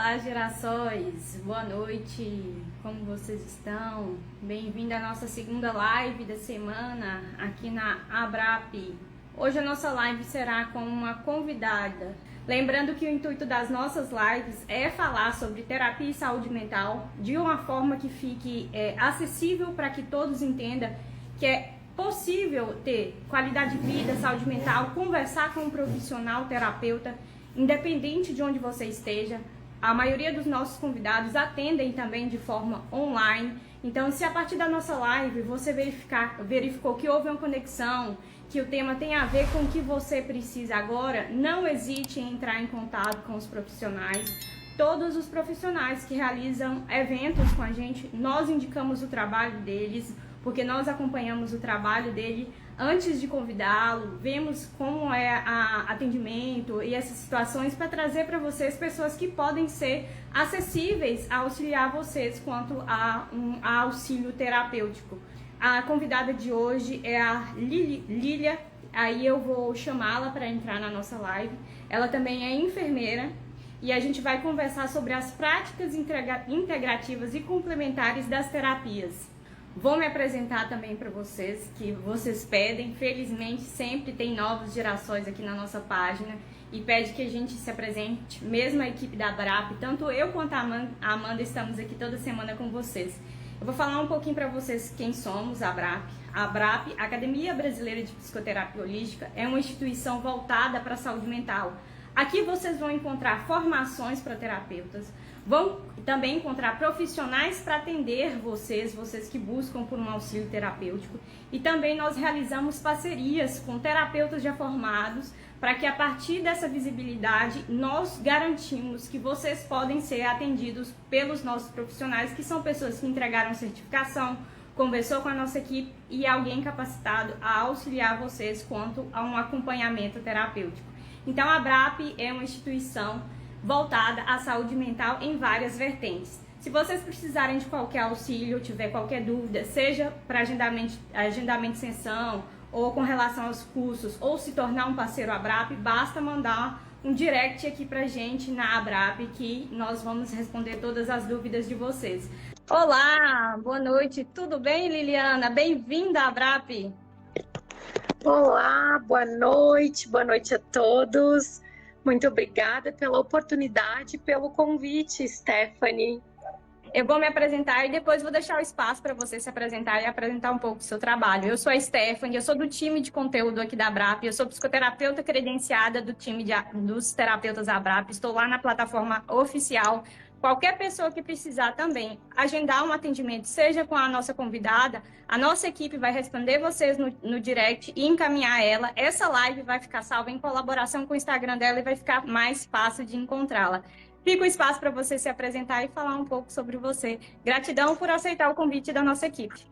Olá, gerações! Boa noite! Como vocês estão? Bem-vindo à nossa segunda live da semana aqui na ABRAP. Hoje a nossa live será com uma convidada. Lembrando que o intuito das nossas lives é falar sobre terapia e saúde mental de uma forma que fique acessível para que todos entendam que é possível ter qualidade de vida, saúde mental, conversar com um profissional terapeuta, independente de onde você esteja. A maioria dos nossos convidados atendem também de forma online. Então, se a partir da nossa live você verificou que houve uma conexão, que o tema tem a ver com o que você precisa agora, não hesite em entrar em contato com os profissionais. Todos os profissionais que realizam eventos com a gente, nós indicamos o trabalho deles, porque nós acompanhamos o trabalho dele antes de convidá-lo, vemos como é atendimento e essas situações para trazer para vocês pessoas que podem ser acessíveis a auxiliar vocês quanto a auxílio terapêutico. A convidada de hoje é a Lília, aí eu vou chamá-la para entrar na nossa live. Ela também é enfermeira e a gente vai conversar sobre as práticas integrativas e complementares das terapias. Vou me apresentar também para vocês, que vocês pedem. Felizmente, sempre tem novas gerações aqui na nossa página e pede que a gente se apresente, mesmo a equipe da ABRAP, tanto eu quanto a Amanda estamos aqui toda semana com vocês. Eu vou falar um pouquinho para vocês quem somos, a ABRAP. A ABRAP, Academia Brasileira de Psicoterapia Holística, é uma instituição voltada para a saúde mental. Aqui vocês vão encontrar formações para terapeutas, vão também encontrar profissionais para atender vocês que buscam por um auxílio terapêutico. E também nós realizamos parcerias com terapeutas já formados, para que a partir dessa visibilidade nós garantimos que vocês podem ser atendidos pelos nossos profissionais, que são pessoas que entregaram certificação, conversou com a nossa equipe e alguém capacitado a auxiliar vocês quanto a um acompanhamento terapêutico. Então a ABRAP é uma instituição voltada à saúde mental em várias vertentes. Se vocês precisarem de qualquer auxílio, tiver qualquer dúvida, seja para agendamento de sessão, ou com relação aos cursos, ou se tornar um parceiro ABRAP, basta mandar um direct aqui pra gente na ABRAP, que nós vamos responder todas as dúvidas de vocês. Olá, boa noite, tudo bem, Liliana? Bem-vinda à ABRAP! Olá, boa noite a todos. Muito obrigada pela oportunidade, pelo convite, Stephanie. Eu vou me apresentar e depois vou deixar o espaço para você se apresentar e apresentar um pouco do seu trabalho. Eu sou a Stephanie, eu sou do time de conteúdo aqui da ABRAP, eu sou psicoterapeuta credenciada do time dos terapeutas ABRAP, estou lá na plataforma oficial. Qualquer pessoa que precisar também agendar um atendimento, seja com a nossa convidada, a nossa equipe vai responder vocês no direct e encaminhar ela. Essa live vai ficar salva em colaboração com o Instagram dela e vai ficar mais fácil de encontrá-la. Fica o espaço para você se apresentar e falar um pouco sobre você. Gratidão por aceitar o convite da nossa equipe.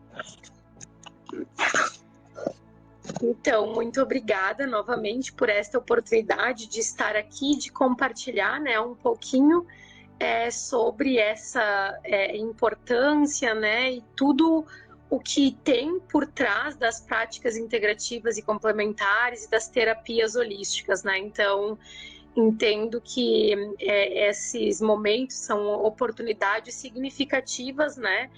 Então, muito obrigada novamente por esta oportunidade de estar aqui, de compartilhar, né, um pouquinho sobre essa importância, né, e tudo o que tem por trás das práticas integrativas e complementares e das terapias holísticas, né? Então, entendo que esses momentos são oportunidades significativas, né,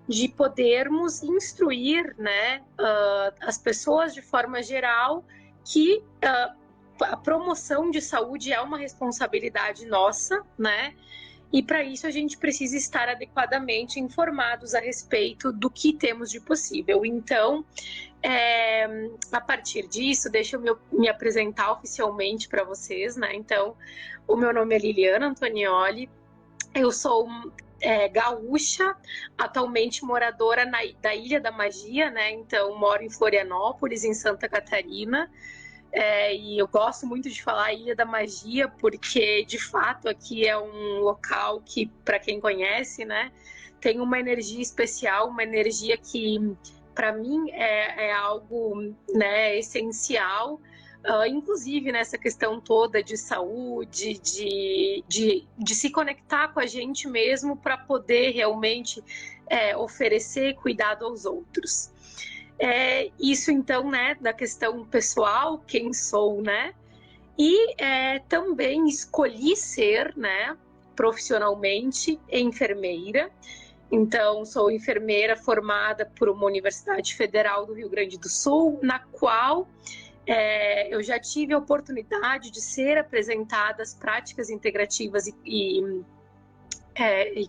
de podermos instruir, né, as pessoas de forma geral que a promoção de saúde é uma responsabilidade nossa, né? E para isso a gente precisa estar adequadamente informados a respeito do que temos de possível. Então, a partir disso, deixa eu me apresentar oficialmente para vocês, né? Então, o meu nome é Liliana Antonioli, eu sou gaúcha, atualmente moradora da Ilha da Magia, né? Então, moro em Florianópolis, em Santa Catarina. E eu gosto muito de falar Ilha da Magia, porque de fato aqui é um local que, para quem conhece, né, tem uma energia especial, uma energia que para mim é algo, né, essencial, inclusive nessa questão toda de saúde, de se conectar com a gente mesmo para poder realmente oferecer cuidado aos outros. Isso então, né, da questão pessoal, quem sou, né, e também escolhi ser, né, profissionalmente enfermeira. Então, sou enfermeira formada por uma Universidade Federal do Rio Grande do Sul, na qual eu já tive a oportunidade de ser apresentada as práticas integrativas e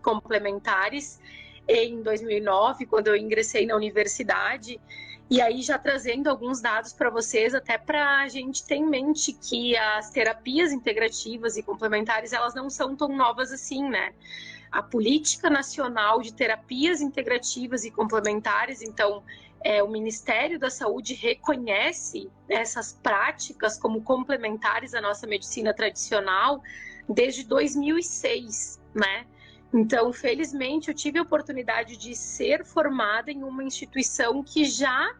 complementares em 2009, quando eu ingressei na universidade. E aí, já trazendo alguns dados para vocês, até para a gente ter em mente que as terapias integrativas e complementares, elas não são tão novas assim, né? A Política Nacional de Terapias Integrativas e Complementares, então, o Ministério da Saúde reconhece essas práticas como complementares à nossa medicina tradicional desde 2006, né? Então, felizmente, eu tive a oportunidade de ser formada em uma instituição que já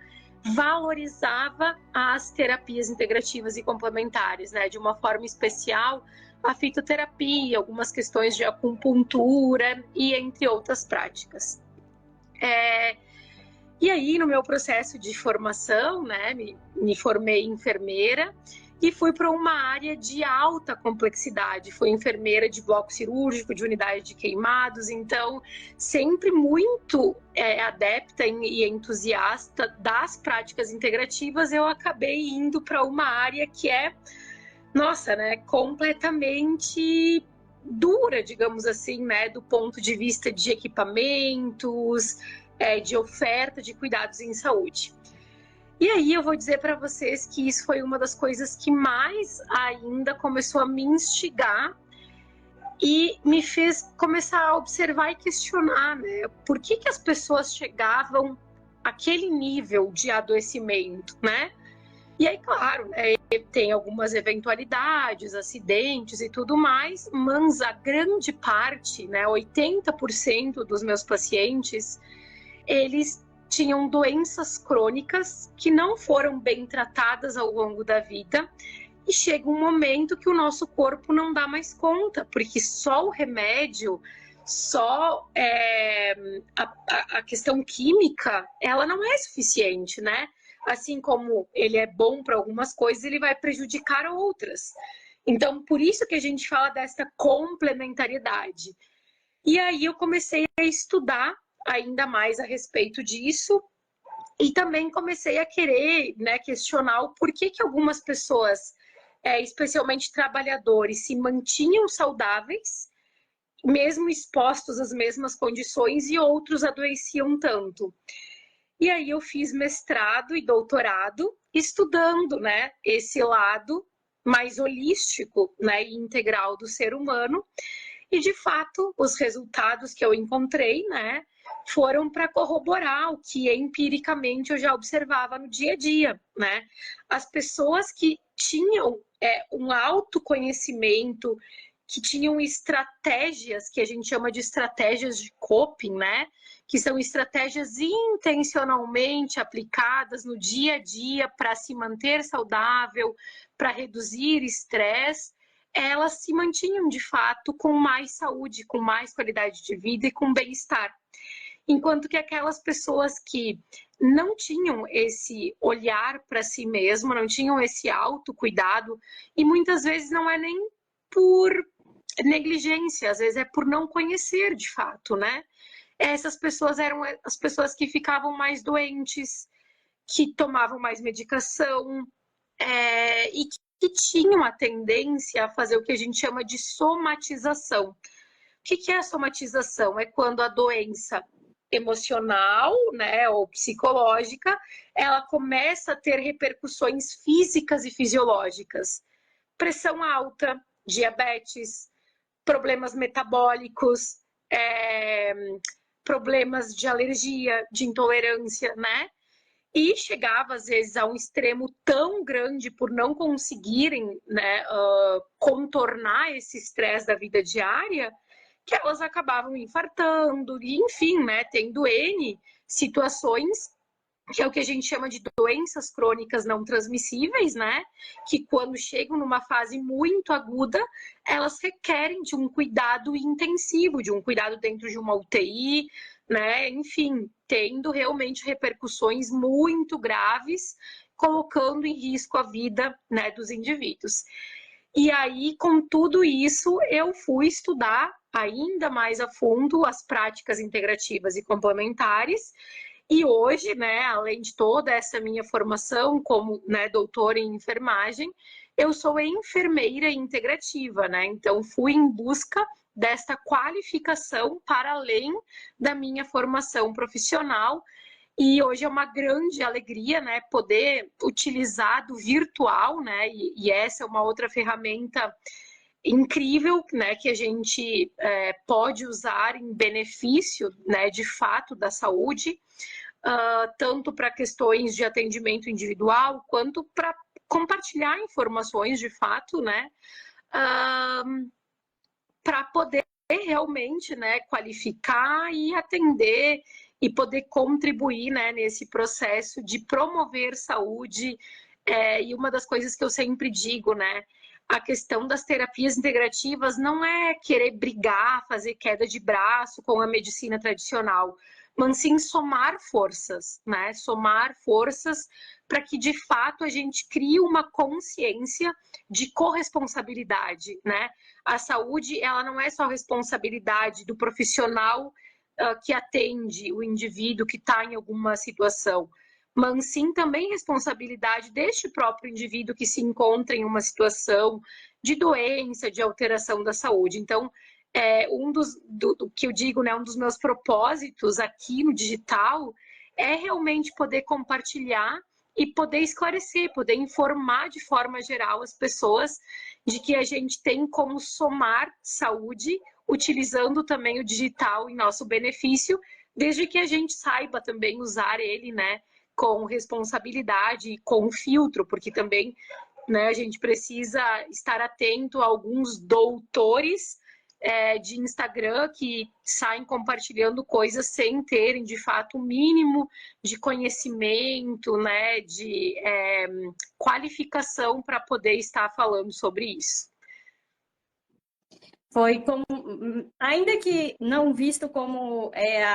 valorizava as terapias integrativas e complementares, né? De uma forma especial, a fitoterapia, algumas questões de acupuntura e entre outras práticas. E aí, no meu processo de formação, né, me formei enfermeira e fui para uma área de alta complexidade. Fui enfermeira de bloco cirúrgico, de unidade de queimados, então sempre muito adepta e entusiasta das práticas integrativas, eu acabei indo para uma área que nossa, né, completamente dura, digamos assim, né, do ponto de vista de equipamentos, de oferta de cuidados em saúde. E aí eu vou dizer para vocês que isso foi uma das coisas que mais ainda começou a me instigar e me fez começar a observar e questionar, né, por que as pessoas chegavam àquele nível de adoecimento, né? E aí, claro, né, tem algumas eventualidades, acidentes e tudo mais, mas a grande parte, né, 80% dos meus pacientes, eles tinham doenças crônicas que não foram bem tratadas ao longo da vida e chega um momento que o nosso corpo não dá mais conta, porque só o remédio, só a questão química, ela não é suficiente, né? Assim como ele é bom para algumas coisas, ele vai prejudicar outras. Então, por isso que a gente fala dessa complementariedade. E aí eu comecei a estudar ainda mais a respeito disso e também comecei a querer, né, questionar o porquê que algumas pessoas, especialmente trabalhadores, se mantinham saudáveis, mesmo expostos às mesmas condições, e outros adoeciam tanto. E aí eu fiz mestrado e doutorado estudando, né, esse lado mais holístico, né, e integral do ser humano. E de fato, os resultados que eu encontrei, né, foram para corroborar o que empiricamente eu já observava no dia a dia, né? As pessoas que tinham um autoconhecimento, que tinham estratégias que a gente chama de estratégias de coping, né? Que são estratégias intencionalmente aplicadas no dia a dia para se manter saudável, para reduzir estresse, elas se mantinham de fato com mais saúde, com mais qualidade de vida e com bem-estar. Enquanto que aquelas pessoas que não tinham esse olhar para si mesmo, não tinham esse autocuidado, e muitas vezes não é nem por negligência, às vezes é por não conhecer de fato, né? Essas pessoas eram as pessoas que ficavam mais doentes, que tomavam mais medicação, e que tinham a tendência a fazer o que a gente chama de somatização. O que é a somatização? É quando a doença emocional, né, ou psicológica, ela começa a ter repercussões físicas e fisiológicas. Pressão alta, diabetes, problemas metabólicos, problemas de alergia, de intolerância, né? E chegava, às vezes, a um extremo tão grande por não conseguirem, né, contornar esse estresse da vida diária, que elas acabavam infartando, e, enfim, né, tendo N situações, que é o que a gente chama de doenças crônicas não transmissíveis, né? Que quando chegam numa fase muito aguda, elas requerem de um cuidado intensivo, de um cuidado dentro de uma UTI, né? Enfim, tendo realmente repercussões muito graves, colocando em risco a vida, né, dos indivíduos. E aí, com tudo isso, eu fui estudar ainda mais a fundo as práticas integrativas e complementares. E hoje, né, além de toda essa minha formação como, né, doutora em enfermagem, eu sou enfermeira integrativa, né? Então fui em busca desta qualificação para além da minha formação profissional. E hoje é uma grande alegria, né, poder utilizar do virtual, né? E essa é uma outra ferramenta incrível, né, que a gente pode usar em benefício, né, de fato da saúde, tanto para questões de atendimento individual quanto para compartilhar informações de fato, né, para poder realmente, né, qualificar e atender e poder contribuir, né, nesse processo de promover saúde. E uma das coisas que eu sempre digo, né, a questão das terapias integrativas não é querer brigar, fazer queda de braço com a medicina tradicional, mas sim somar forças, né? Somar forças para que de fato a gente crie uma consciência de corresponsabilidade, né? A saúde, ela não é só responsabilidade do profissional que atende o indivíduo que está em alguma situação, mas sim também responsabilidade deste próprio indivíduo que se encontra em uma situação de doença, de alteração da saúde. Então, do que eu digo, né, um dos meus propósitos aqui no digital é realmente poder compartilhar e poder esclarecer, poder informar de forma geral as pessoas de que a gente tem como somar saúde utilizando também o digital em nosso benefício, desde que a gente saiba também usar ele, né, com responsabilidade e com filtro, porque também, né, a gente precisa estar atento a alguns doutores de Instagram que saem compartilhando coisas sem terem, de fato, o mínimo de conhecimento, né, de qualificação para poder estar falando sobre isso. Foi como, ainda que não visto como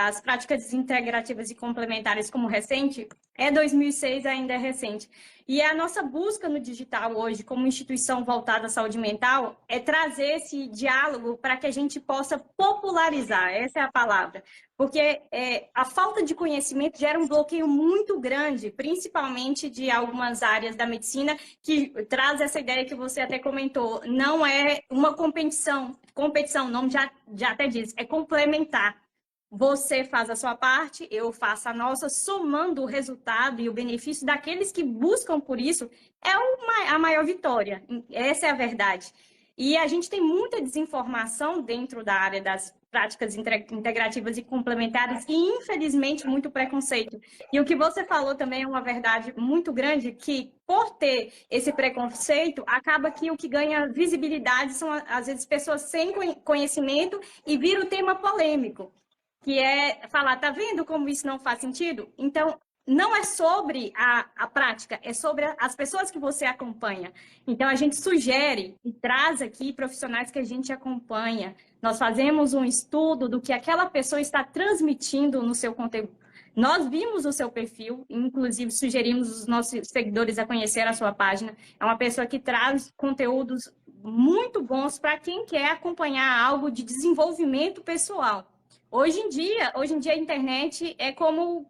as práticas integrativas e complementares como recente, 2006 ainda é recente. E a nossa busca no digital hoje, como instituição voltada à saúde mental, é trazer esse diálogo para que a gente possa popularizar, essa é a palavra. Porque a falta de conhecimento gera um bloqueio muito grande, principalmente de algumas áreas da medicina, que traz essa ideia que você até comentou, não é uma competição, o nome já até diz, é complementar. Você faz a sua parte, eu faço a nossa, somando o resultado e o benefício daqueles que buscam por isso, a maior vitória. Essa é a verdade. E a gente tem muita desinformação dentro da área das práticas integrativas e complementares e, infelizmente, muito preconceito. E o que você falou também é uma verdade muito grande, que por ter esse preconceito, acaba que o que ganha visibilidade são, às vezes, pessoas sem conhecimento e vira o tema polêmico, que é falar, tá vendo como isso não faz sentido? Então, não é sobre a prática, é sobre as pessoas que você acompanha. Então, a gente sugere e traz aqui profissionais que a gente acompanha. Nós fazemos um estudo do que aquela pessoa está transmitindo no seu conteúdo. Nós vimos o seu perfil, inclusive sugerimos os nossos seguidores a conhecer a sua página. É uma pessoa que traz conteúdos muito bons para quem quer acompanhar algo de desenvolvimento pessoal. Hoje em dia a internet é como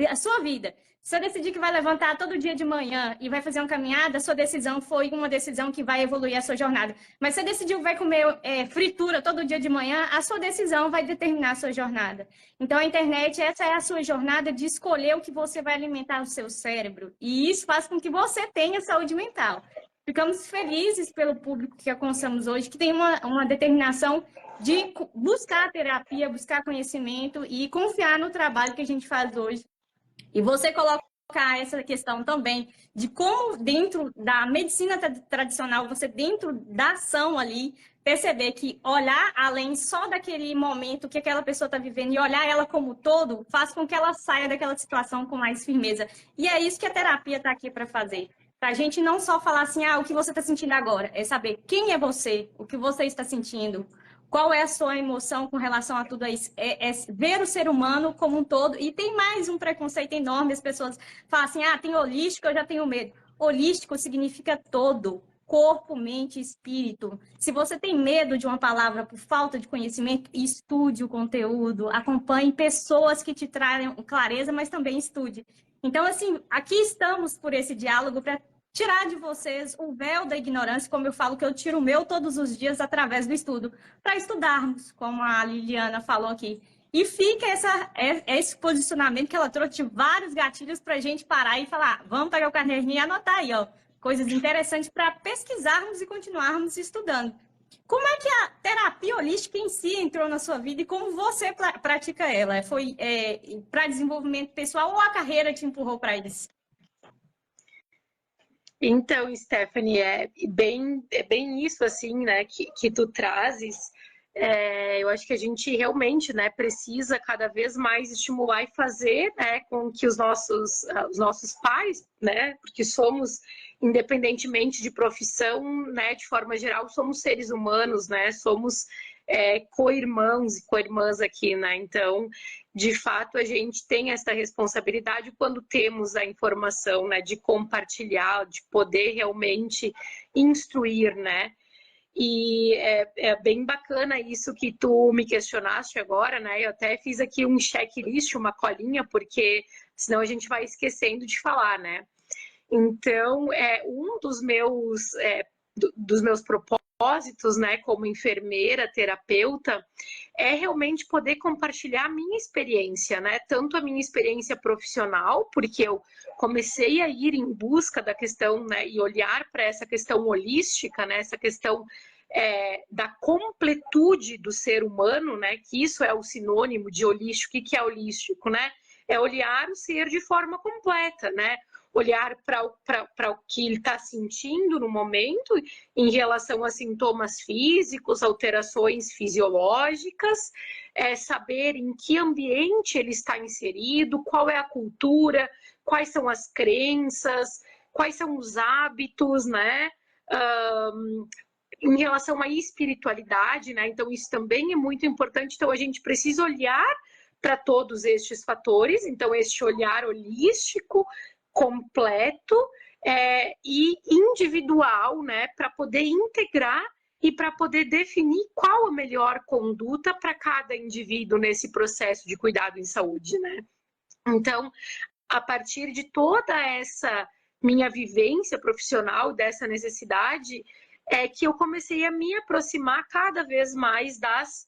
a sua vida. Se eu decidir que vai levantar todo dia de manhã e vai fazer uma caminhada, a sua decisão foi uma decisão que vai evoluir a sua jornada. Mas se você decidiu que vai comer fritura todo dia de manhã, a sua decisão vai determinar a sua jornada. Então, a internet, essa é a sua jornada de escolher o que você vai alimentar o seu cérebro. E isso faz com que você tenha saúde mental. Ficamos felizes pelo público que alcançamos hoje, que tem uma determinação de buscar terapia, buscar conhecimento e confiar no trabalho que a gente faz hoje. E você colocar essa questão também de como dentro da medicina tradicional, você dentro da ação ali, perceber que olhar além só daquele momento que aquela pessoa está vivendo e olhar ela como todo, faz com que ela saia daquela situação com mais firmeza. E é isso que a terapia está aqui para fazer. Para a gente não só falar assim, o que você está sentindo agora, é saber quem é você, o que você está sentindo, qual é a sua emoção com relação a tudo isso? É ver o ser humano como um todo. E tem mais um preconceito enorme. As pessoas falam assim, tem holístico, eu já tenho medo. Holístico significa todo. corpo, mente e espírito. Se você tem medo de uma palavra por falta de conhecimento, estude o conteúdo, acompanhe pessoas que te tragam clareza, mas também estude. Então, assim, aqui estamos por esse diálogo para tirar de vocês o véu da ignorância, como eu falo que eu tiro o meu todos os dias através do estudo, para estudarmos, como a Liliana falou aqui. E fica esse posicionamento que ela trouxe de vários gatilhos para a gente parar e falar, vamos pegar o caderninho e anotar aí, ó, coisas interessantes para pesquisarmos e continuarmos estudando. Como é que a terapia holística em si entrou na sua vida e como você pratica ela? Foi para desenvolvimento pessoal ou a carreira te empurrou para isso? Então, Stephanie, é bem isso assim, né, que tu trazes. Eu acho que a gente realmente, né, precisa cada vez mais estimular e fazer, né, com que os nossos pais, né, porque somos, independentemente de profissão, né, de forma geral, somos seres humanos, né, somos co-irmãos e co-irmãs aqui, né, então, de fato, a gente tem essa responsabilidade quando temos a informação, né, de compartilhar, de poder realmente instruir, né. E é bem bacana isso que tu me questionaste agora, né? Eu até fiz aqui um checklist, uma colinha, porque senão a gente vai esquecendo de falar, né? Então, um dos meus propósitos, né, como enfermeira, terapeuta, é realmente poder compartilhar a minha experiência, né? Tanto a minha experiência profissional, porque eu comecei a ir em busca da questão, né, e olhar para essa questão holística, né, essa questão da completude do ser humano, né? Que isso é o sinônimo de holístico. O que é holístico, né? É olhar o ser de forma completa, né? Olhar para o que ele está sentindo no momento em relação a sintomas físicos, alterações fisiológicas, saber em que ambiente ele está inserido, qual é a cultura, quais são as crenças, quais são os hábitos, né? Em relação à espiritualidade, né? Então, isso também é muito importante. Então, a gente precisa olhar para todos estes fatores. Então, este olhar holístico, completo e individual, né? Para poder integrar e para poder definir qual a melhor conduta para cada indivíduo nesse processo de cuidado em saúde, né? Então, a partir de toda essa minha vivência profissional, dessa necessidade, que eu comecei a me aproximar cada vez mais das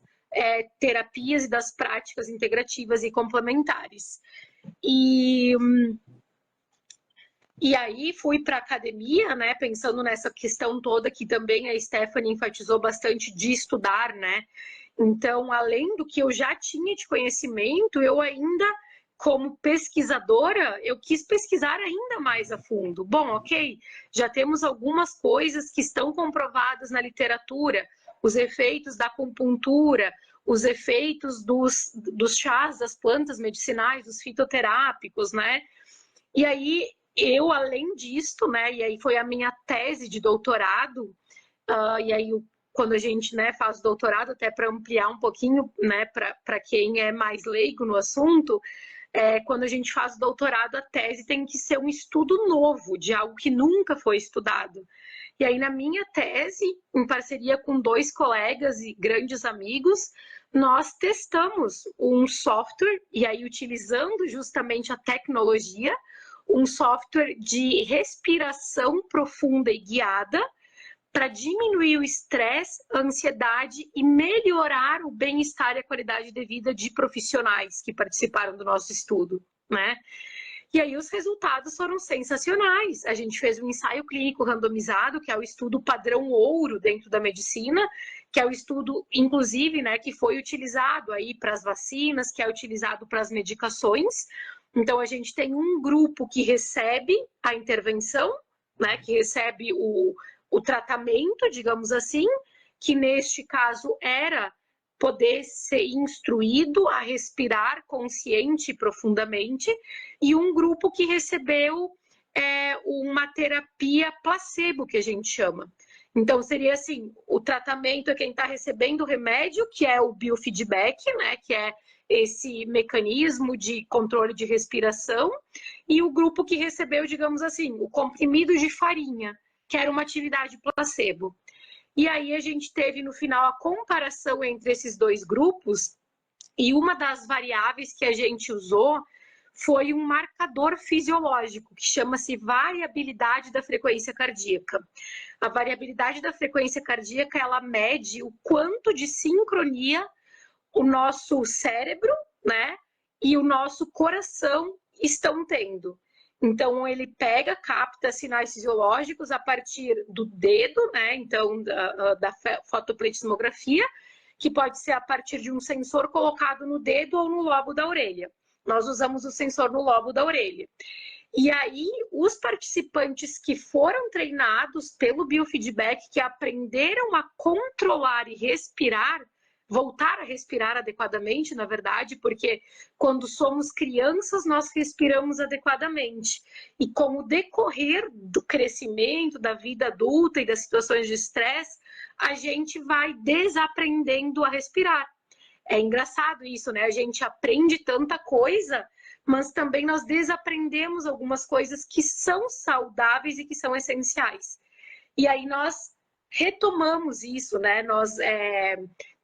terapias e das práticas integrativas e complementares. E aí fui para a academia, né, pensando nessa questão toda que também a Stephanie enfatizou bastante de estudar, né? Então, além do que eu já tinha de conhecimento, eu ainda, como pesquisadora, eu quis pesquisar ainda mais a fundo. Bom, ok, já temos algumas coisas que estão comprovadas na literatura, os efeitos da acupuntura, os efeitos dos chás, das plantas medicinais, dos fitoterápicos, né? E aí, eu, além disto, né, e aí foi a minha tese de doutorado, e aí quando a gente, né, faz doutorado, até para ampliar um pouquinho, né, para quem é mais leigo no assunto, quando a gente faz doutorado, a tese tem que ser um estudo novo, de algo que nunca foi estudado. E aí, na minha tese, em parceria com 2 colegas e grandes amigos, nós testamos um software, e aí utilizando justamente a tecnologia, um software de respiração profunda e guiada para diminuir o estresse, a ansiedade e melhorar o bem-estar e a qualidade de vida de profissionais que participaram do nosso estudo, né? E aí os resultados foram sensacionais. A gente fez um ensaio clínico randomizado, que é o estudo padrão ouro dentro da medicina, que é o estudo, inclusive, né, que foi utilizado aí para as vacinas, que é utilizado para as medicações. Então, a gente tem um grupo que recebe a intervenção, né, que recebe o tratamento, digamos assim, que neste caso era poder ser instruído a respirar consciente e profundamente, e um grupo que recebeu uma terapia placebo, que a gente chama. Então, seria assim, o tratamento é quem está recebendo o remédio, que é o biofeedback, né, que é esse mecanismo de controle de respiração, e o grupo que recebeu, digamos assim, o comprimido de farinha, que era uma atividade placebo. E aí a gente teve no final a comparação entre esses dois grupos, e uma das variáveis que a gente usou foi um marcador fisiológico, que chama-se variabilidade da frequência cardíaca. A variabilidade da frequência cardíaca, ela mede o quanto de sincronia o nosso cérebro, né, e o nosso coração estão tendo. Então, ele pega, capta sinais fisiológicos a partir do dedo, né, então, da fotopletismografia, que pode ser a partir de um sensor colocado no dedo ou no lobo da orelha. Nós usamos o sensor no lobo da orelha. E aí, os participantes que foram treinados pelo biofeedback, que aprenderam a controlar e respirar, voltar a respirar adequadamente, na verdade, porque quando somos crianças, nós respiramos adequadamente. E com o decorrer do crescimento, da vida adulta e das situações de estresse, a gente vai desaprendendo a respirar. É engraçado isso, né? A gente aprende tanta coisa, mas também nós desaprendemos algumas coisas que são saudáveis e que são essenciais. E aí nós retomamos isso, né? Nós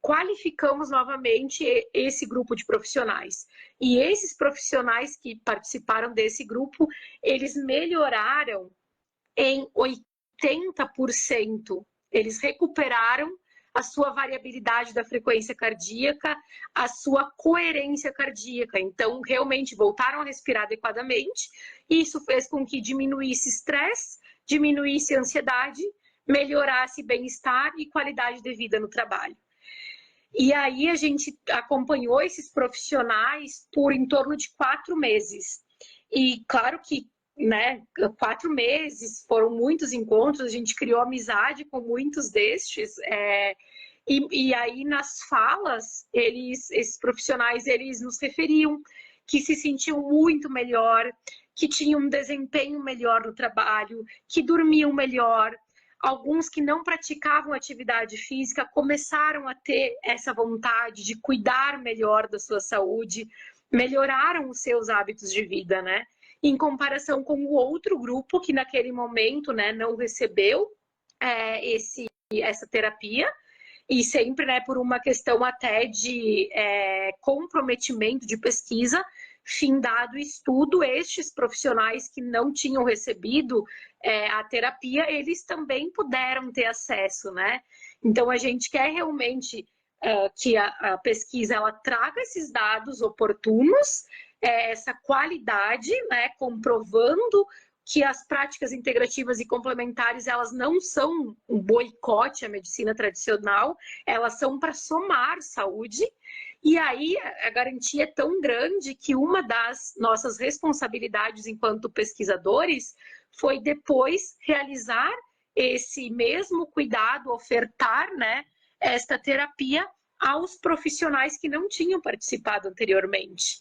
qualificamos novamente esse grupo de profissionais. E esses profissionais que participaram desse grupo, eles melhoraram em 80%. Eles recuperaram a sua variabilidade da frequência cardíaca, a sua coerência cardíaca. Então, realmente voltaram a respirar adequadamente. Isso fez com que diminuísse estresse, diminuísse ansiedade, melhorasse bem-estar e qualidade de vida no trabalho. E aí a gente acompanhou esses profissionais por em torno de 4 meses. E claro que, né, 4 meses, foram muitos encontros, a gente criou amizade com muitos destes. E aí nas falas, esses profissionais, eles nos referiam que se sentiam muito melhor, que tinham um desempenho melhor no trabalho, que dormiam melhor. Alguns que não praticavam atividade física começaram a ter essa vontade de cuidar melhor da sua saúde, melhoraram os seus hábitos de vida, né? Em comparação com o outro grupo que naquele momento, né, não recebeu essa terapia, e sempre, né, por uma questão até de comprometimento de pesquisa, findado o estudo, estes profissionais que não tinham recebido a terapia, eles também puderam ter acesso, né? Então, a gente quer realmente que a pesquisa ela traga esses dados oportunos, essa qualidade, né, comprovando que as práticas integrativas e complementares, elas não são um boicote à medicina tradicional, elas são para somar saúde. E aí a garantia é tão grande que uma das nossas responsabilidades enquanto pesquisadores foi depois realizar esse mesmo cuidado, ofertar, né, esta terapia aos profissionais que não tinham participado anteriormente.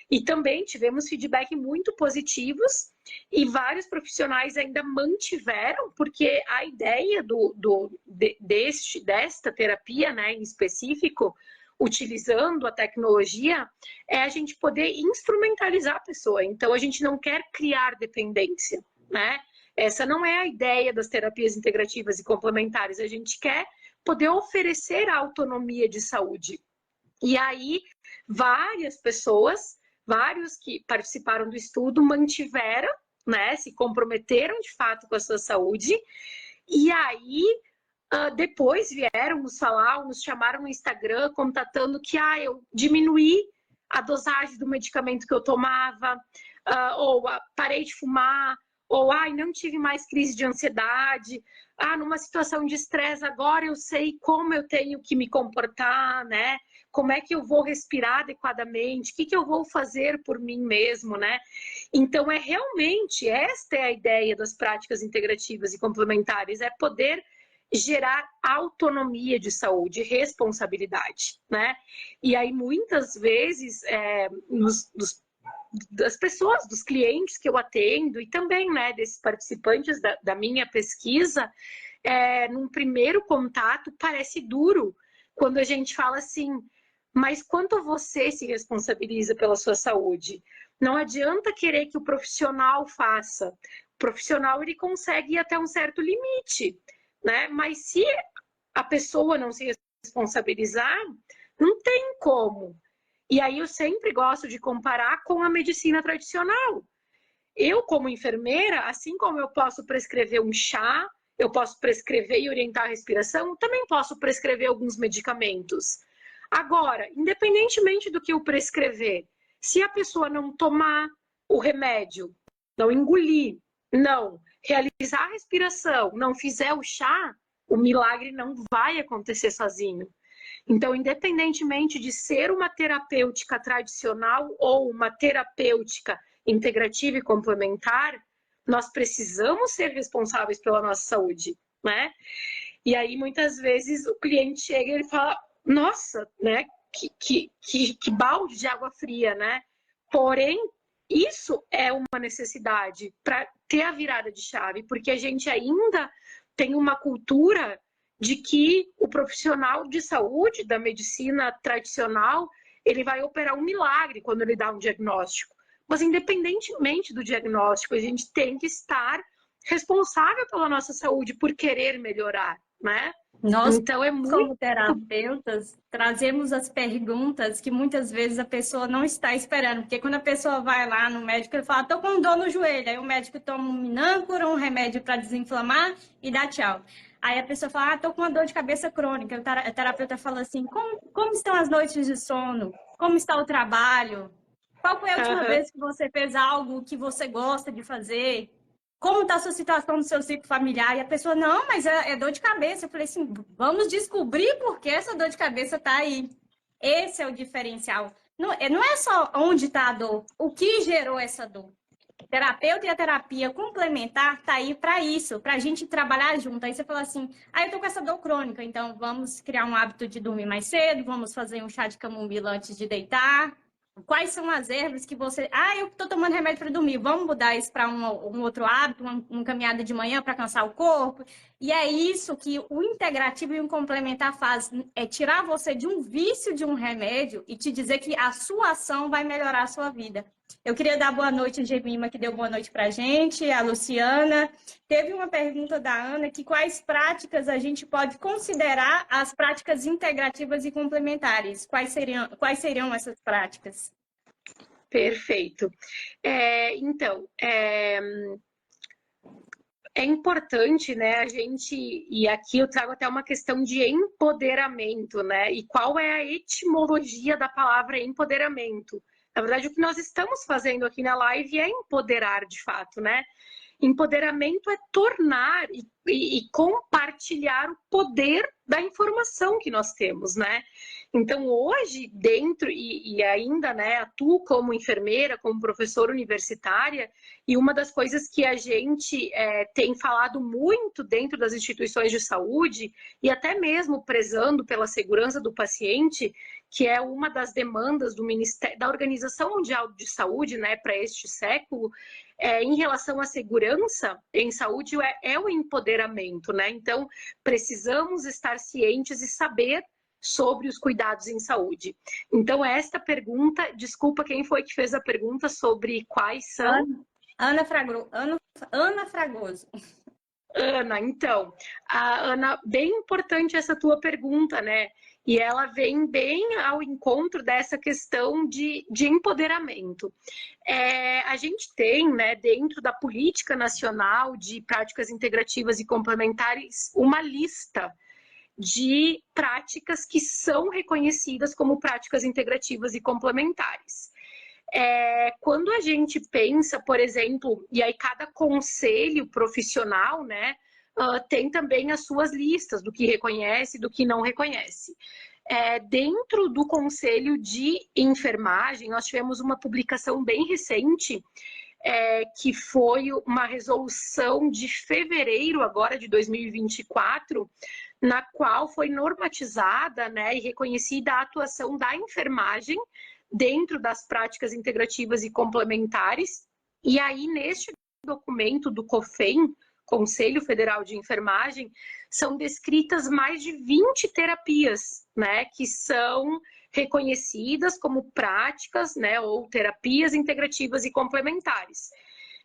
E também tivemos feedback muito positivos e vários profissionais ainda mantiveram, porque a ideia desta terapia, né, em específico, utilizando a tecnologia, é a gente poder instrumentalizar a pessoa. Então, a gente não quer criar dependência, né? Essa não é a ideia das terapias integrativas e complementares. A gente quer poder oferecer a autonomia de saúde. E aí, várias pessoas, vários que participaram do estudo, mantiveram, né, se comprometeram de fato com a sua saúde. E aí, depois vieram nos falar, nos chamaram no Instagram, contatando que eu diminuí a dosagem do medicamento que eu tomava, ou parei de fumar, ou não tive mais crise de ansiedade, numa situação de estresse agora eu sei como eu tenho que me comportar, né? Como é que eu vou respirar adequadamente, o que eu vou fazer por mim mesmo, né? Então, realmente, esta é a ideia das práticas integrativas e complementares, é poder gerar autonomia de saúde, responsabilidade, né? E aí, muitas vezes, das pessoas, dos clientes que eu atendo e também, né, desses participantes da minha pesquisa, num primeiro contato parece duro quando a gente fala assim, mas quanto você se responsabiliza pela sua saúde? Não adianta querer que o profissional faça, profissional ele consegue ir até um certo limite, né? Mas se a pessoa não se responsabilizar, não tem como. E aí eu sempre gosto de comparar com a medicina tradicional. Eu, como enfermeira, assim como eu posso prescrever um chá, eu posso prescrever e orientar a respiração, também posso prescrever alguns medicamentos. Agora, independentemente do que eu prescrever, se a pessoa não tomar o remédio, não engolir, não realizar a respiração, não fizer o chá, o milagre não vai acontecer sozinho. Então, independentemente de ser uma terapêutica tradicional ou uma terapêutica integrativa e complementar, nós precisamos ser responsáveis pela nossa saúde, né? E aí, muitas vezes, o cliente chega e ele fala, nossa, né? Que balde de água fria, né? Porém, isso é uma necessidade para ter a virada de chave, porque a gente ainda tem uma cultura de que o profissional de saúde, da medicina tradicional, ele vai operar um milagre quando ele dá um diagnóstico. Mas, independentemente do diagnóstico, a gente tem que estar responsável pela nossa saúde por querer melhorar, né? Nós, então, é muito... como terapeutas, trazemos as perguntas que muitas vezes a pessoa não está esperando. Porque quando a pessoa vai lá no médico, ele fala, tô com dor no joelho. Aí o médico toma um Minâncora, um remédio para desinflamar e dá tchau. Aí a pessoa fala, tô com uma dor de cabeça crônica. O terapeuta fala assim, como estão as noites de sono? Como está o trabalho? Qual foi a última vez que você fez algo que você gosta de fazer? Como está a sua situação no seu ciclo familiar? E a pessoa, não, mas é dor de cabeça. Eu falei assim, vamos descobrir por que essa dor de cabeça está aí. Esse é o diferencial. Não é só onde está a dor, o que gerou essa dor. O terapeuta e a terapia complementar está aí para isso, para a gente trabalhar junto. Aí você fala assim, eu tô com essa dor crônica, então vamos criar um hábito de dormir mais cedo, vamos fazer um chá de camomila antes de deitar. Quais são as ervas que você... eu estou tomando remédio para dormir. Vamos mudar isso para um outro hábito, uma caminhada de manhã para cansar o corpo. E é isso que o integrativo e o complementar faz. É tirar você de um vício de um remédio e te dizer que a sua ação vai melhorar a sua vida. Eu queria dar boa noite a Gemima, que deu boa noite para a gente, a Luciana. Teve uma pergunta da Ana, que quais práticas a gente pode considerar as práticas integrativas e complementares? Quais seriam essas práticas? Perfeito. Então, é importante, né, a gente, e aqui eu trago até uma questão de empoderamento, né, e qual é a etimologia da palavra empoderamento? Na verdade, o que nós estamos fazendo aqui na live é empoderar de fato, né? Empoderamento é tornar e compartilhar o poder da informação que nós temos, né? Então, hoje, dentro, e ainda, né, atuo como enfermeira, como professora universitária, e uma das coisas que a gente tem falado muito dentro das instituições de saúde, e até mesmo prezando pela segurança do paciente, que é uma das demandas do Ministério, da Organização Mundial de Saúde, né, para este século, em relação à segurança em saúde, é o empoderamento, né? Então, precisamos estar cientes e saber sobre os cuidados em saúde. Então, esta pergunta, desculpa, quem foi que fez a pergunta sobre quais são? Ana Fragoso. Ana, então, Ana, bem importante essa tua pergunta, né? E ela vem bem ao encontro dessa questão de empoderamento. A gente tem, né, dentro da Política Nacional de Práticas Integrativas e Complementares, uma lista de práticas que são reconhecidas como práticas integrativas e complementares. Quando a gente pensa, por exemplo, e aí cada conselho profissional, né, tem também as suas listas do que reconhece e do que não reconhece. Dentro do Conselho de Enfermagem, nós tivemos uma publicação bem recente, que foi uma resolução de fevereiro agora de 2024, na qual foi normatizada, né, e reconhecida a atuação da enfermagem dentro das práticas integrativas e complementares. E aí, neste documento do COFEM, Conselho Federal de Enfermagem, são descritas mais de 20 terapias, né, que são reconhecidas como práticas, né, ou terapias integrativas e complementares.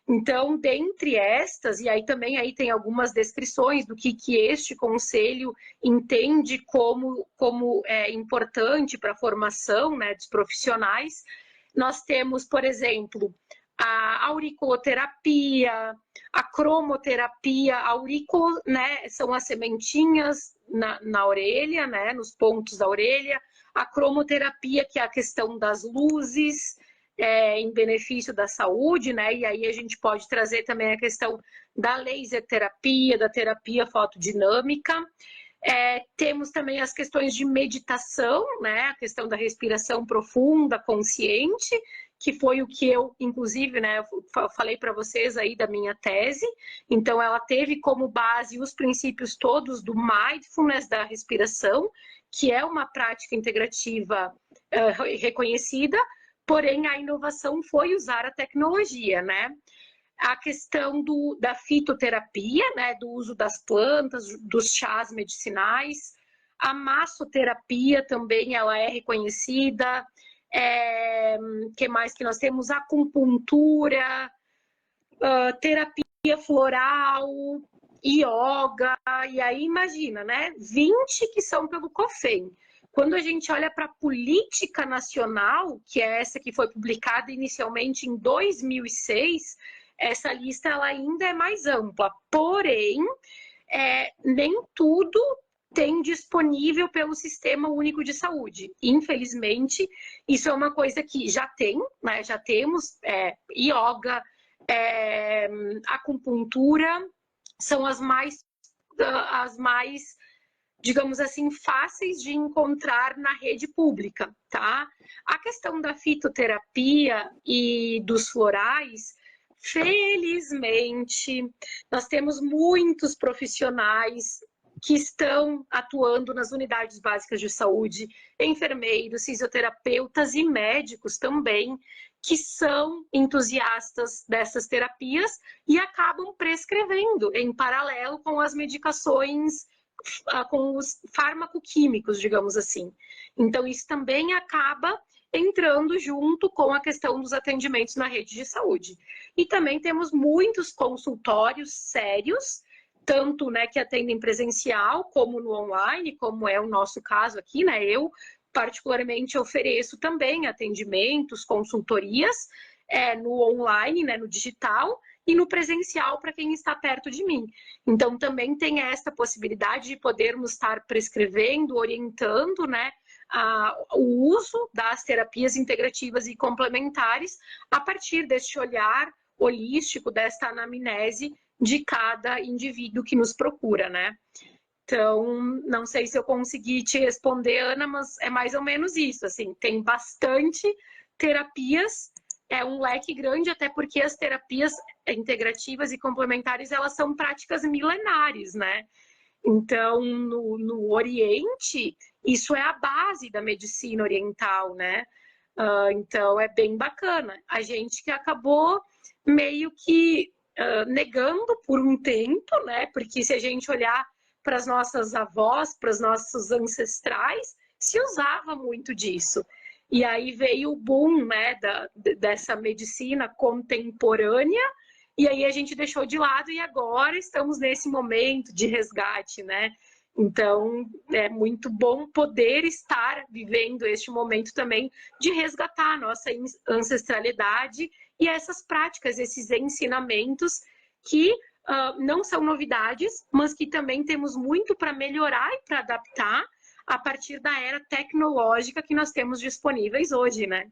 Então, dentre estas, e aí também aí tem algumas descrições do que este conselho entende como é importante para a formação, né, dos profissionais. Nós temos, por exemplo, a auriculoterapia, a cromoterapia. Né, são as sementinhas na orelha, né, nos pontos da orelha. A cromoterapia, que é a questão das luzes, em benefício da saúde, né? E aí a gente pode trazer também a questão da laser terapia, da terapia fotodinâmica. Temos também as questões de meditação, né? A questão da respiração profunda, consciente, que foi o que eu, inclusive, né, eu falei para vocês aí da minha tese. Então, ela teve como base os princípios todos do mindfulness, da respiração, que é uma prática integrativa reconhecida, porém a inovação foi usar a tecnologia, né? A questão da fitoterapia, né, do uso das plantas, dos chás medicinais. A massoterapia também ela é reconhecida. Que mais que nós temos? Acupuntura, terapia floral, yoga, e aí imagina, né? 20 que são pelo COFEM. Quando a gente olha para a política nacional, que é essa que foi publicada inicialmente em 2006, essa lista ela ainda é mais ampla. Porém, nem tudo tem disponível pelo Sistema Único de Saúde. Infelizmente, isso é uma coisa que já tem, né? Já temos yoga, acupuntura, são as mais, digamos assim, fáceis de encontrar na rede pública, tá? A questão da fitoterapia e dos florais, felizmente, nós temos muitos profissionais que estão atuando nas unidades básicas de saúde, enfermeiros, fisioterapeutas e médicos também, que são entusiastas dessas terapias e acabam prescrevendo em paralelo com as medicações, com os farmacoquímicos, digamos assim. Então, isso também acaba entrando junto com a questão dos atendimentos na rede de saúde. E também temos muitos consultórios sérios, tanto, né, que atendem presencial, como no online, como é o nosso caso aqui, né? Eu, particularmente, ofereço também atendimentos, consultorias no online, né, no digital, e no presencial para quem está perto de mim. Então, também tem essa possibilidade de podermos estar prescrevendo, orientando, né, o uso das terapias integrativas e complementares a partir deste olhar holístico, desta anamnese de cada indivíduo que nos procura, né? Então, não sei se eu consegui te responder, Ana, mas é mais ou menos isso, assim, tem bastante terapias, é um leque grande, até porque as terapias integrativas e complementares, elas são práticas milenares, né? Então, no Oriente, isso é a base da medicina oriental, né? Então, é bem bacana. A gente que acabou meio que negando por um tempo, né? Porque se a gente olhar para as nossas avós, para os nossos ancestrais, se usava muito disso. E aí veio o boom, né, dessa medicina contemporânea, e aí a gente deixou de lado e agora estamos nesse momento de resgate, né? Então, é muito bom poder estar vivendo este momento também de resgatar a nossa ancestralidade e essas práticas, esses ensinamentos que não são novidades, mas que também temos muito para melhorar e para adaptar a partir da era tecnológica que nós temos disponíveis hoje, né?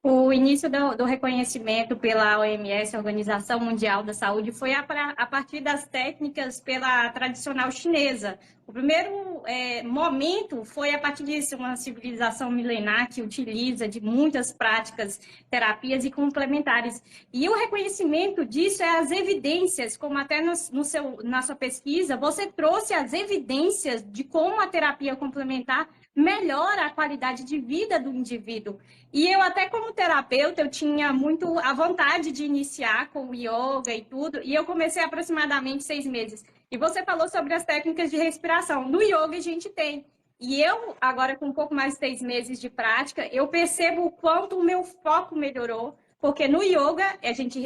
O início do reconhecimento pela OMS, Organização Mundial da Saúde, foi a partir das técnicas pela tradicional chinesa. O primeiro momento foi a partir disso, uma civilização milenar que utiliza de muitas práticas, terapias e complementares. E o reconhecimento disso é as evidências, como até na sua pesquisa, você trouxe as evidências de como a terapia complementar melhora a qualidade de vida do indivíduo. E eu até como terapeuta, eu tinha muito a vontade de iniciar com o yoga e tudo, e eu comecei aproximadamente 6 meses. E você falou sobre as técnicas de respiração. No yoga a gente tem. E eu, agora com um pouco mais de 6 meses de prática, eu percebo o quanto o meu foco melhorou, porque no yoga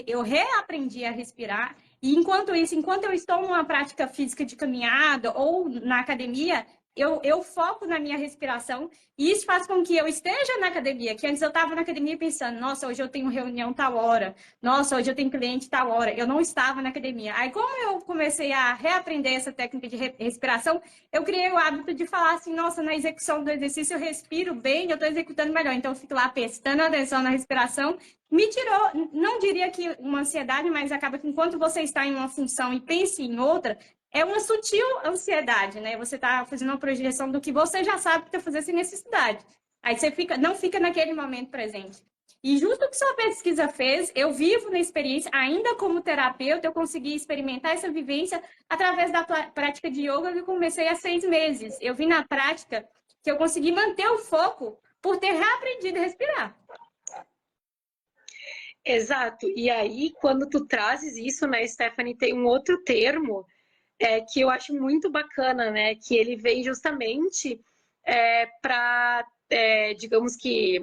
eu reaprendi a respirar, e enquanto isso, enquanto eu estou numa prática física de caminhada ou na academia, eu foco na minha respiração, e isso faz com que eu esteja na academia, que antes eu estava na academia pensando, nossa, hoje eu tenho reunião tal hora, nossa, hoje eu tenho cliente tal hora, eu não estava na academia. Aí, como eu comecei a reaprender essa técnica de respiração, eu criei o hábito de falar assim, nossa, na execução do exercício eu respiro bem, eu estou executando melhor, então eu fico lá prestando atenção na respiração, me tirou, não diria que uma ansiedade, mas acaba que enquanto você está em uma função e pense em outra, é uma sutil ansiedade, né? Você está fazendo uma projeção do que você já sabe que está fazendo sem necessidade. Aí você não fica naquele momento presente. E justo o que sua pesquisa fez, eu vivo na experiência, ainda como terapeuta, eu consegui experimentar essa vivência através da prática de yoga que eu comecei há 6 meses. Eu vi na prática que eu consegui manter o foco por ter reaprendido a respirar. Exato. E aí, quando tu trazes isso, né, Stephanie, tem um outro termo que eu acho muito bacana, né? Que ele vem justamente para, digamos que,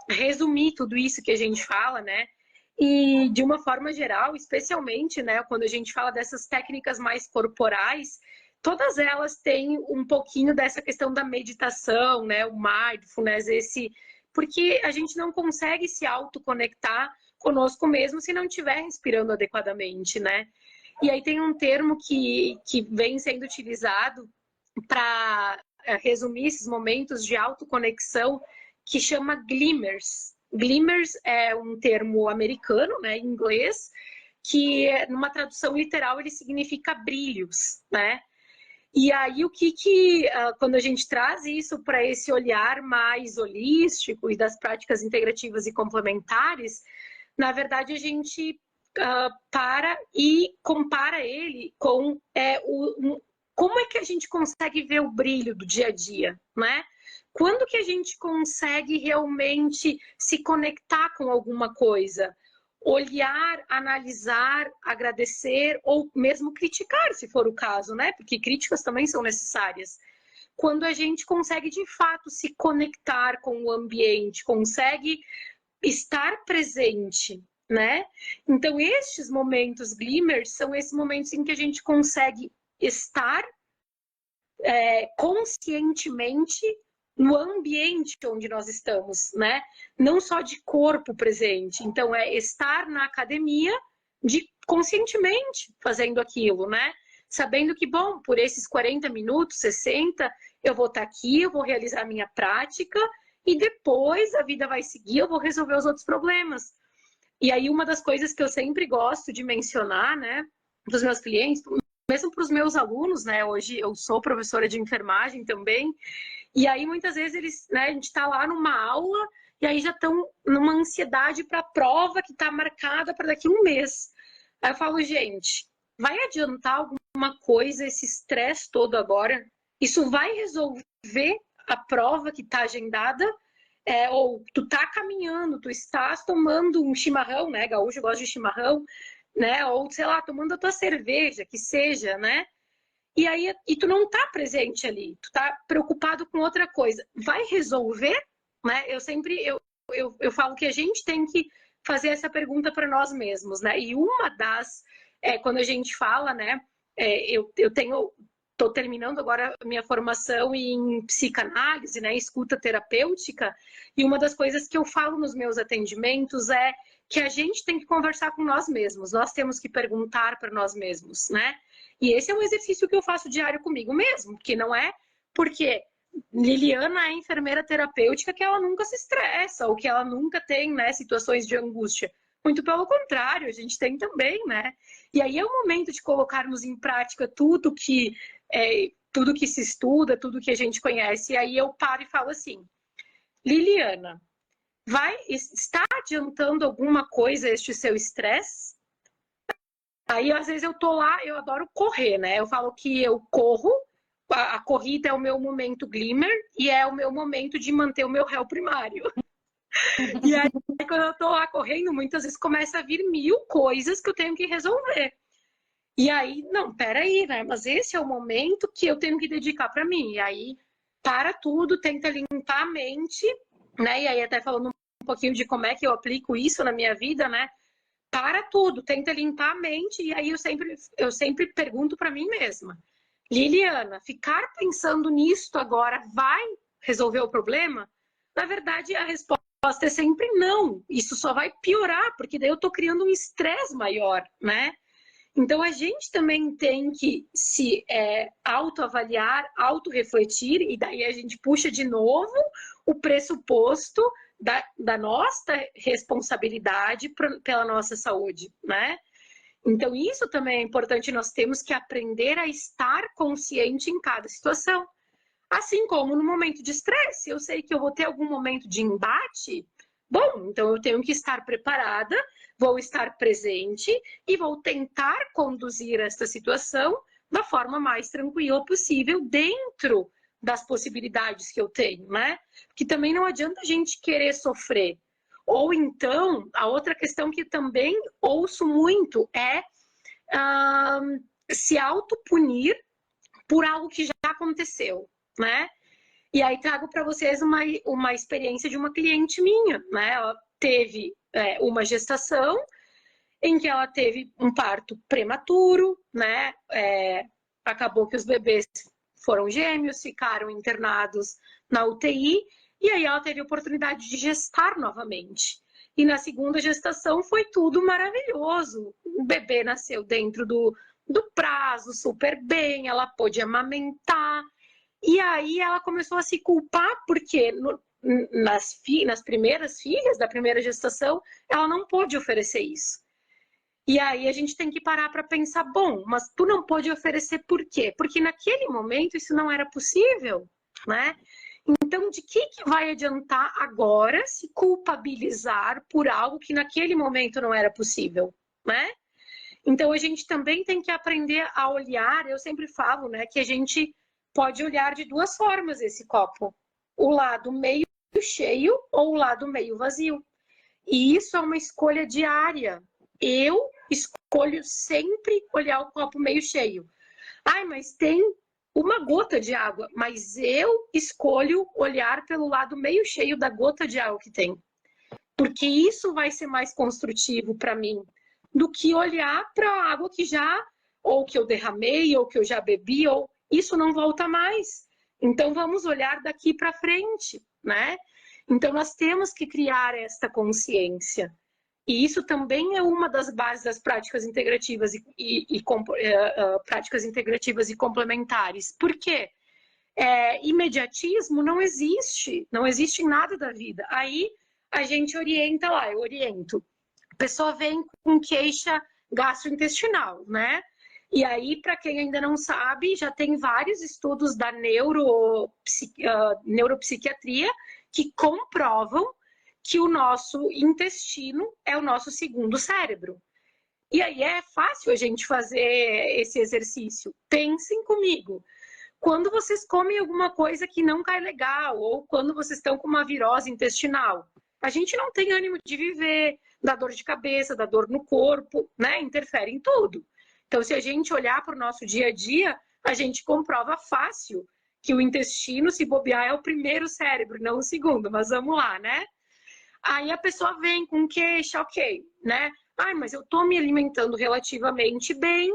resumir tudo isso que a gente fala, né? E de uma forma geral, especialmente, né, quando a gente fala dessas técnicas mais corporais, todas elas têm um pouquinho dessa questão da meditação, né, o mindfulness, porque a gente não consegue se autoconectar conosco mesmo se não estiver respirando adequadamente, né? E aí tem um termo que vem sendo utilizado para resumir esses momentos de autoconexão que chama glimmers. Glimmers é um termo americano, né, em inglês, que numa tradução literal ele significa brilhos, né? E aí quando a gente traz isso para esse olhar mais holístico e das práticas integrativas e complementares, na verdade a gente para e compara ele com como é que a gente consegue ver o brilho do dia a dia, né? Quando que a gente consegue realmente se conectar com alguma coisa? Olhar, analisar, agradecer ou mesmo criticar, se for o caso, né? Porque críticas também são necessárias. Quando a gente consegue de fato se conectar com o ambiente, consegue estar presente, né? Então, estes momentos glimmers são esses momentos em que a gente consegue estar conscientemente no ambiente onde nós estamos, né? Não só de corpo presente. Então, é estar na academia conscientemente fazendo aquilo, né? Sabendo que, bom, por esses 40 minutos, 60, eu vou estar aqui, eu vou realizar a minha prática e depois a vida vai seguir, eu vou resolver os outros problemas. E aí, uma das coisas que eu sempre gosto de mencionar, né, para os meus clientes, mesmo para os meus alunos, né, hoje eu sou professora de enfermagem também, e aí muitas vezes a gente está lá numa aula e aí já estão numa ansiedade para a prova que está marcada para daqui a um mês. Aí eu falo, gente, vai adiantar alguma coisa esse estresse todo agora? Isso vai resolver a prova que está agendada? Ou tu tá caminhando, tu estás tomando um chimarrão, né? Gaúcho gosta de chimarrão, né? Ou, sei lá, tomando a tua cerveja, que seja, né? E aí, tu não tá presente ali, tu tá preocupado com outra coisa. Vai resolver, né? Eu falo que a gente tem que fazer essa pergunta para nós mesmos, né? E uma das, quando a gente fala, né? Estou terminando agora a minha formação em psicanálise, né, escuta terapêutica, e uma das coisas que eu falo nos meus atendimentos é que a gente tem que conversar com nós mesmos, nós temos que perguntar para nós mesmos, né? E esse é um exercício que eu faço diário comigo mesmo, que não é porque Liliana é enfermeira terapêutica que ela nunca se estressa, ou que ela nunca tem, né, situações de angústia. Muito pelo contrário, a gente tem também, né? E aí é o momento de colocarmos em prática tudo que se estuda, tudo que a gente conhece. E aí eu paro e falo assim, Liliana, está adiantando alguma coisa este seu estresse? Aí às vezes eu tô lá, eu adoro correr, né? Eu falo que eu corro, a corrida é o meu momento glimmer e é o meu momento de manter o meu réu primário. E aí, quando eu tô lá correndo, muitas vezes começa a vir 1000 coisas que eu tenho que resolver. E aí, não, peraí, né? Mas esse é o momento que eu tenho que dedicar para mim. E aí, para tudo, tenta limpar a mente, né? E aí, até falando um pouquinho de como é que eu aplico isso na minha vida, né? Para tudo, tenta limpar a mente, e aí eu sempre pergunto para mim mesma, Liliana, ficar pensando nisso agora vai resolver o problema? Na verdade, a resposta é sempre não. Isso só vai piorar, porque daí eu estou criando um estresse maior, né? Então, a gente também tem que se autoavaliar, autorrefletir, e daí a gente puxa de novo o pressuposto da nossa responsabilidade pela nossa saúde, né? Então, isso também é importante, nós temos que aprender a estar consciente em cada situação. Assim como no momento de estresse, eu sei que eu vou ter algum momento de embate, bom, então eu tenho que estar preparada, vou estar presente e vou tentar conduzir esta situação da forma mais tranquila possível dentro das possibilidades que eu tenho, né? Porque também não adianta a gente querer sofrer. Ou então, a outra questão que também ouço muito é se autopunir por algo que já aconteceu, né? E aí trago para vocês uma experiência de uma cliente minha, né? Ela teve uma gestação em que ela teve um parto prematuro, né? Acabou que os bebês foram gêmeos, ficaram internados na UTI, e aí ela teve a oportunidade de gestar novamente. E na segunda gestação foi tudo maravilhoso. O bebê nasceu dentro do prazo, super bem, ela pôde amamentar. E aí ela começou a se culpar, porque nas primeiras filhas da primeira gestação, ela não pôde oferecer isso. E aí a gente tem que parar para pensar, bom, mas tu não pôde oferecer por quê? Porque naquele momento isso não era possível, né? Então, de que vai adiantar agora se culpabilizar por algo que naquele momento não era possível, né? Então, a gente também tem que aprender a olhar, eu sempre falo, né, que a gente pode olhar de duas formas esse copo. O lado meio cheio ou o lado meio vazio. E isso é uma escolha diária. Eu escolho sempre olhar o copo meio cheio. Ai, mas tem uma gota de água, mas eu escolho olhar pelo lado meio cheio da gota de água que tem. Porque isso vai ser mais construtivo para mim do que olhar para a água que já, ou que eu derramei, ou que eu já bebi, ou isso não volta mais. Então vamos olhar daqui para frente, né? Então nós temos que criar esta consciência. E isso também é uma das bases das práticas integrativas práticas integrativas e complementares. Por quê? Imediatismo não existe em nada da vida. Aí a gente orienta lá, eu oriento. A pessoa vem com queixa gastrointestinal, né? E aí, para quem ainda não sabe, já tem vários estudos da neuropsiquiatria que comprovam que o nosso intestino é o nosso segundo cérebro. E aí é fácil a gente fazer esse exercício. Pensem comigo. Quando vocês comem alguma coisa que não cai legal, ou quando vocês estão com uma virose intestinal, a gente não tem ânimo de viver, dá dor de cabeça, dá dor no corpo, né? Interfere em tudo. Então, se a gente olhar para o nosso dia a dia, a gente comprova fácil que o intestino, se bobear, é o primeiro cérebro, não o segundo. Mas vamos lá, né? Aí a pessoa vem com queixa, ok, né? Ai, mas eu tô me alimentando relativamente bem,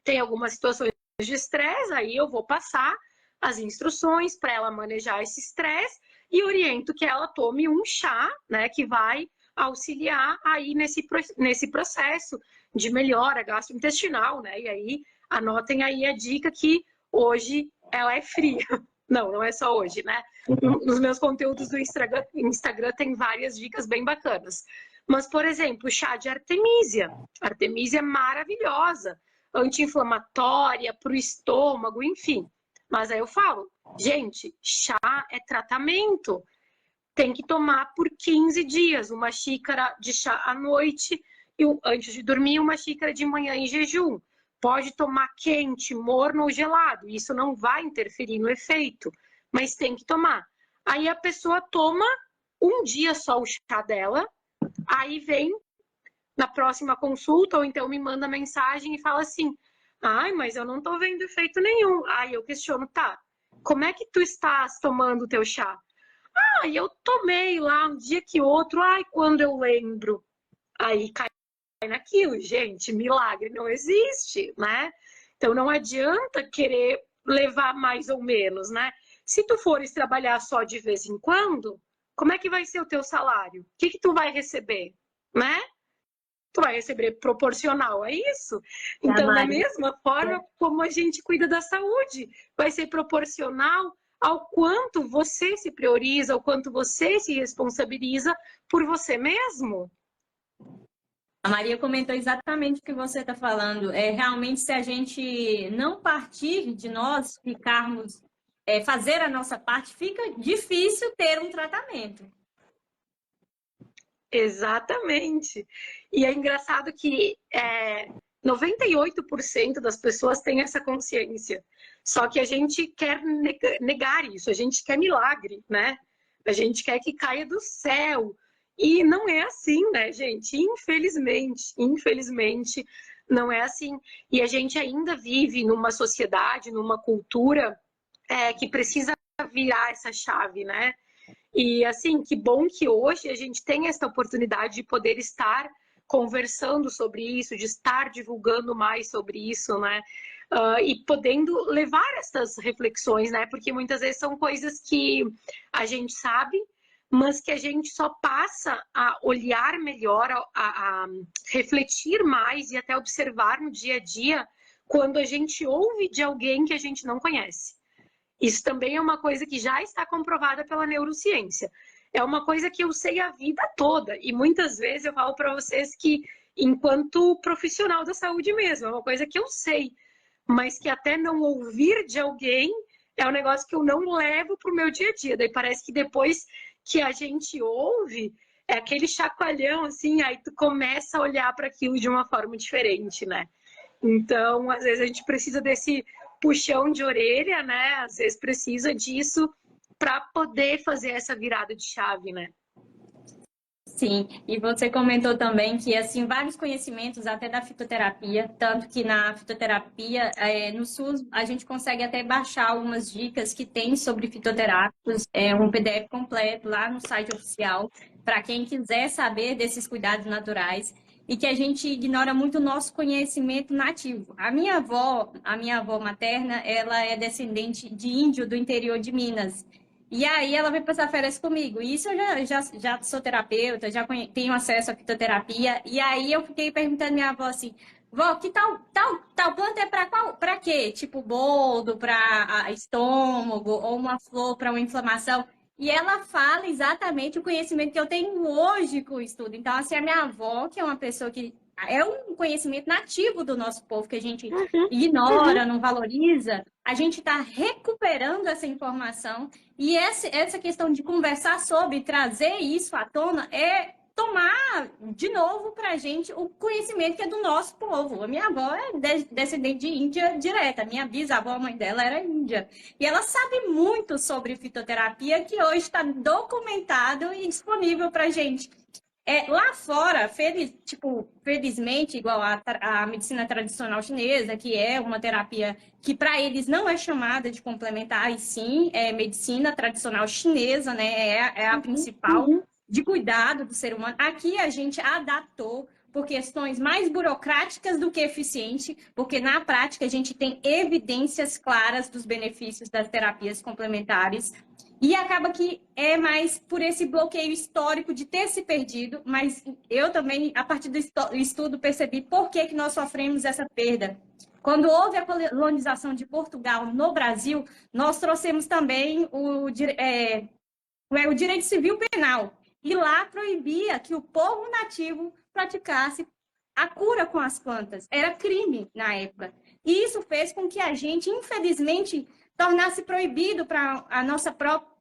tem algumas situações de estresse, aí eu vou passar as instruções para ela manejar esse estresse e oriento que ela tome um chá, né, que vai auxiliar aí nesse processo de melhora gastrointestinal, né? E aí anotem aí a dica que hoje ela é fria. Não é só hoje, né? Nos meus conteúdos do Instagram tem várias dicas bem bacanas. Mas, por exemplo, chá de artemísia. Artemísia é maravilhosa, anti-inflamatória, para o estômago, enfim. Mas aí eu falo, gente, chá é tratamento. Tem que tomar por 15 dias, uma xícara de chá à noite, e antes de dormir, uma xícara de manhã em jejum. Pode tomar quente, morno ou gelado, isso não vai interferir no efeito, mas tem que tomar. Aí a pessoa toma um dia só o chá dela, aí vem na próxima consulta, ou então me manda mensagem e fala assim, ai, mas eu não tô vendo efeito nenhum. Aí eu questiono, tá, como é que tu estás tomando o teu chá? e eu tomei lá um dia que outro, ai, quando eu lembro, aí cai naquilo, gente, milagre não existe, né? Então não adianta querer levar mais ou menos, né? Se tu fores trabalhar só de vez em quando, como é que vai ser o teu salário? O que tu vai receber, né? Tu vai receber proporcional a isso. Então, da mesma forma como a gente cuida da saúde, vai ser proporcional ao quanto você se prioriza, ao quanto você se responsabiliza por você mesmo. A Maria comentou exatamente o que você está falando. Realmente, se a gente não partir de nós, ficarmos, fazer a nossa parte, fica difícil ter um tratamento. Exatamente. E é engraçado que 98% das pessoas têm essa consciência. Só que a gente quer negar isso, a gente quer milagre, né? A gente quer que caia do céu. E não é assim, né, gente? Infelizmente, não é assim. E a gente ainda vive numa sociedade, numa cultura que precisa virar essa chave, né? E assim, que bom que hoje a gente tem essa oportunidade de poder estar conversando sobre isso, de estar divulgando mais sobre isso, né? E podendo levar essas reflexões, né? Porque muitas vezes são coisas que a gente sabe, mas que a gente só passa a olhar melhor, a refletir mais e até observar no dia a dia quando a gente ouve de alguém que a gente não conhece. Isso também é uma coisa que já está comprovada pela neurociência. É uma coisa que eu sei a vida toda. E muitas vezes eu falo para vocês que, enquanto profissional da saúde mesmo, é uma coisa que eu sei, mas que até não ouvir de alguém é um negócio que eu não levo para o meu dia a dia. Daí parece que depois que a gente ouve, é aquele chacoalhão, assim, aí tu começa a olhar para aquilo de uma forma diferente, né? Então, às vezes a gente precisa desse puxão de orelha, né? Às vezes precisa disso para poder fazer essa virada de chave, né? Sim, e você comentou também que, assim, vários conhecimentos até da fitoterapia, tanto que na fitoterapia, no SUS, a gente consegue até baixar algumas dicas que tem sobre fitoterápicos, um PDF completo lá no site oficial, para quem quiser saber desses cuidados naturais, e que a gente ignora muito o nosso conhecimento nativo. A minha avó materna, ela é descendente de índio do interior de Minas. E aí ela veio passar férias comigo. E isso eu já sou terapeuta, tenho acesso à fitoterapia. E aí eu fiquei perguntando à minha avó assim, vó, que tal planta é para quê? Tipo boldo, para estômago, ou uma flor para uma inflamação. E ela fala exatamente o conhecimento que eu tenho hoje com o estudo. Então, assim, a minha avó, que é uma pessoa que é um conhecimento nativo do nosso povo, que a gente ignora, não valoriza, a gente está recuperando essa informação. E essa questão de conversar sobre, trazer isso à tona, é tomar de novo para a gente o conhecimento que é do nosso povo. A minha avó é descendente de Índia direta, a minha bisavó, a mãe dela era índia. E ela sabe muito sobre fitoterapia, que hoje está documentado e disponível para a gente. Lá fora, felizmente, igual a medicina tradicional chinesa, que é uma terapia que para eles não é chamada de complementar, e sim é medicina tradicional chinesa, né? É a principal de cuidado do ser humano. Aqui a gente adaptou por questões mais burocráticas do que eficiente, porque na prática a gente tem evidências claras dos benefícios das terapias complementares. E acaba que é mais por esse bloqueio histórico de ter se perdido, mas eu também, a partir do estudo, percebi por que nós sofremos essa perda. Quando houve a colonização de Portugal no Brasil, nós trouxemos também o direito civil penal. E lá proibia que o povo nativo praticasse a cura com as plantas. Era crime na época. E isso fez com que a gente, infelizmente, tornasse proibido para a nossa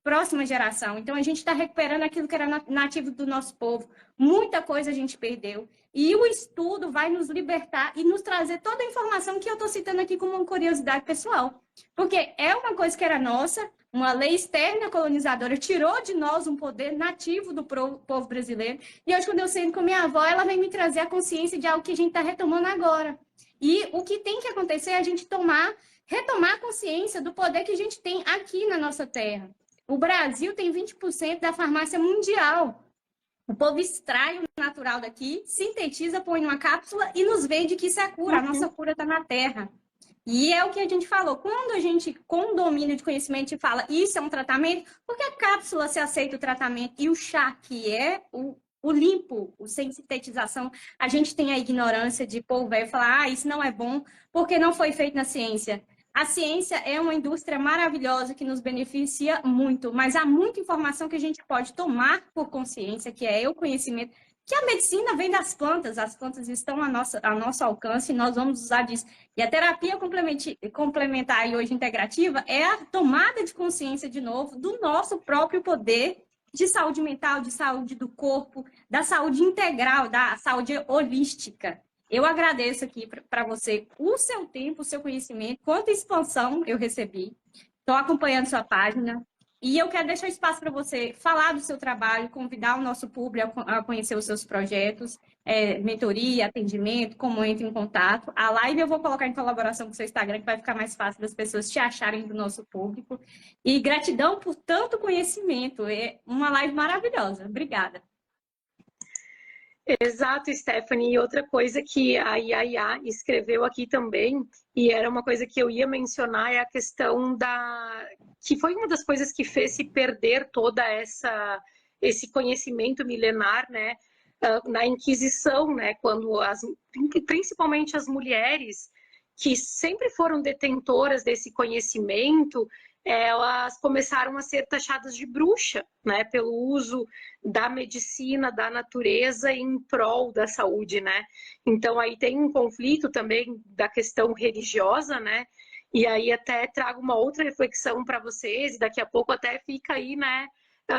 próxima geração. Então, a gente está recuperando aquilo que era nativo do nosso povo. Muita coisa a gente perdeu. E o estudo vai nos libertar e nos trazer toda a informação que eu estou citando aqui como uma curiosidade pessoal. Porque é uma coisa que era nossa, uma lei externa colonizadora tirou de nós um poder nativo do povo brasileiro. E hoje, quando eu sento com minha avó, ela vem me trazer a consciência de algo que a gente está retomando agora. E o que tem que acontecer é a gente retomar a consciência do poder que a gente tem aqui na nossa terra. O Brasil tem 20% da farmácia mundial. O povo extrai o natural daqui, sintetiza, põe numa cápsula e nos vende que isso é a cura. A nossa cura está na terra. E é o que a gente falou. Quando a gente, com domínio de conhecimento, fala isso é um tratamento, porque a cápsula se aceita o tratamento e o chá, que é o limpo, o sem sintetização, a gente tem a ignorância de povo velho falar, isso não é bom, porque não foi feito na ciência. A ciência é uma indústria maravilhosa que nos beneficia muito, mas há muita informação que a gente pode tomar por consciência, que é o conhecimento, que a medicina vem das plantas, as plantas estão a nosso alcance e nós vamos usar disso. E a terapia complementar e hoje integrativa é a tomada de consciência, de novo, do nosso próprio poder de saúde mental, de saúde do corpo, da saúde integral, da saúde holística. Eu agradeço aqui para você o seu tempo, o seu conhecimento, quanta expansão eu recebi. Estou acompanhando sua página e eu quero deixar espaço para você falar do seu trabalho, convidar o nosso público a conhecer os seus projetos, mentoria, atendimento, como entra em contato. A live eu vou colocar em colaboração com o seu Instagram, que vai ficar mais fácil das pessoas te acharem do nosso público. E gratidão por tanto conhecimento. É uma live maravilhosa. Obrigada. Exato, Stephanie. E outra coisa que a Yaya escreveu aqui também, e era uma coisa que eu ia mencionar, é a questão que foi uma das coisas que fez se perder toda esse conhecimento milenar, né? Na Inquisição, né? Quando principalmente as mulheres que sempre foram detentoras desse conhecimento, elas começaram a ser taxadas de bruxa, né, pelo uso da medicina, da natureza em prol da saúde, né? Então aí tem um conflito também da questão religiosa, né? E aí até trago uma outra reflexão para vocês, e daqui a pouco até fica aí, né,